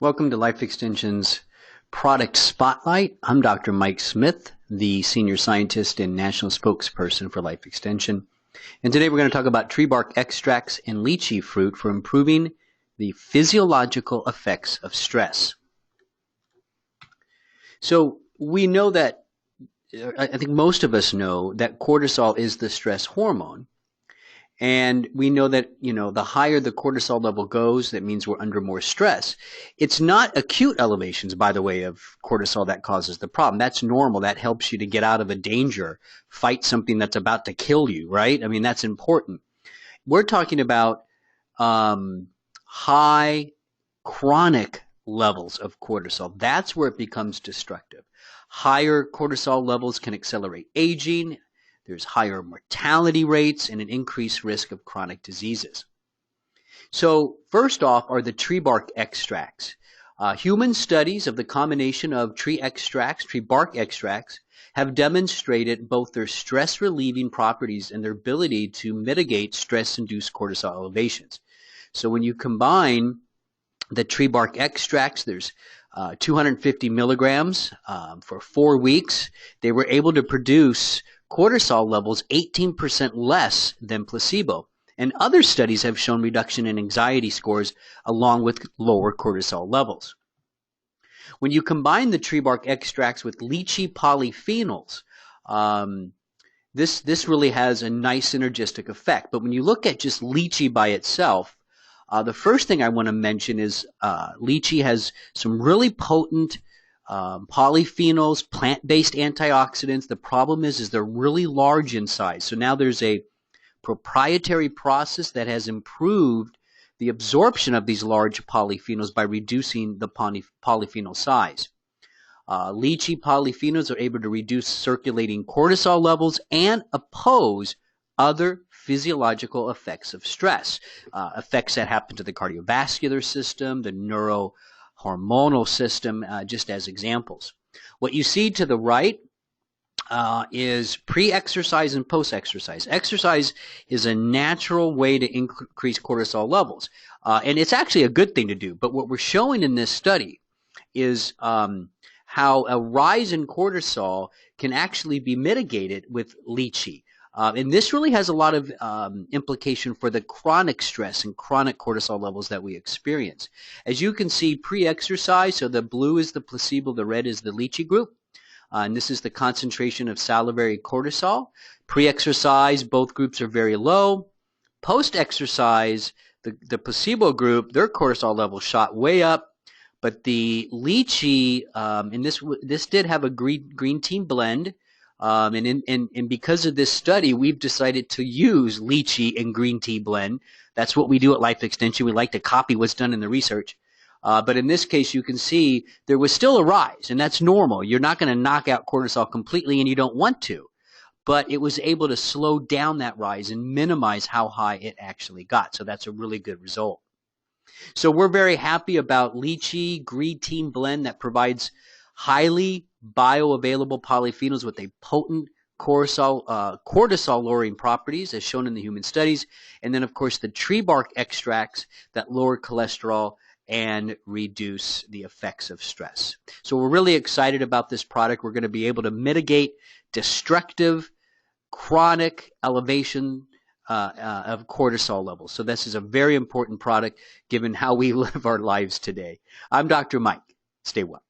Welcome to Life Extension's Product Spotlight. I'm Dr. Mike Smith, the Senior Scientist and National Spokesperson for Life Extension. And today we're going to talk about tree bark extracts and lychee fruit for improving the physiological effects of stress. So we know that, I think most of us know that cortisol is the stress hormone. And we know that, the higher the cortisol level goes, that means we're under more stress. It's not acute elevations, by the way, of cortisol that causes the problem. That's normal. That helps you to get out of a danger, fight something that's about to kill you, right? I mean, that's important. We're talking about high chronic levels of cortisol. That's where it becomes destructive. Higher cortisol levels can accelerate aging. There's higher mortality rates and an increased risk of chronic diseases. So first off are the tree bark extracts. Human studies of the combination of tree bark extracts, have demonstrated both their stress-relieving properties and their ability to mitigate stress-induced cortisol elevations. So when you combine the tree bark extracts, there's 250 milligrams for 4 weeks. They were able to produce cortisol levels 18% less than placebo. And other studies have shown reduction in anxiety scores along with lower cortisol levels. When you combine the tree bark extracts with lychee polyphenols, this really has a nice synergistic effect. But when you look at just lychee by itself, the first thing I want to mention is lychee has some really potent polyphenols, plant-based antioxidants. The problem is they're really large in size. So now there's a proprietary process that has improved the absorption of these large polyphenols by reducing the polyphenol size. Lychee polyphenols are able to reduce circulating cortisol levels and oppose other physiological effects of stress, effects that happen to the cardiovascular system, the neurohormonal system, just as examples. What you see to the right is pre-exercise and post-exercise. Exercise is a natural way to increase cortisol levels, and it's actually a good thing to do. But what we're showing in this study is how a rise in cortisol can actually be mitigated with lychee. And this really has a lot of implication for the chronic stress and chronic cortisol levels that we experience. As you can see, pre-exercise, so the blue is the placebo, the red is the lychee group. And this is the concentration of salivary cortisol. Pre-exercise, both groups are very low. Post-exercise, the placebo group, their cortisol level shot way up. But the lychee, and this did have a green tea blend. And because of this study, we've decided to use lychee and green tea blend. That's what we do at Life Extension. We like to copy what's done in the research. But in this case, you can see there was still a rise, and that's normal. You're not going to knock out cortisol completely, and you don't want to. But it was able to slow down that rise and minimize how high it actually got. So that's a really good result. So we're very happy about lychee green tea blend that provides highly bioavailable polyphenols with a potent cortisol-lowering properties as shown in the human studies. And then, of course, the tree bark extracts that lower cholesterol and reduce the effects of stress. So we're really excited about this product. We're going to be able to mitigate destructive chronic elevation of cortisol levels. So this is a very important product given how we live our lives today. I'm Dr. Mike. Stay well.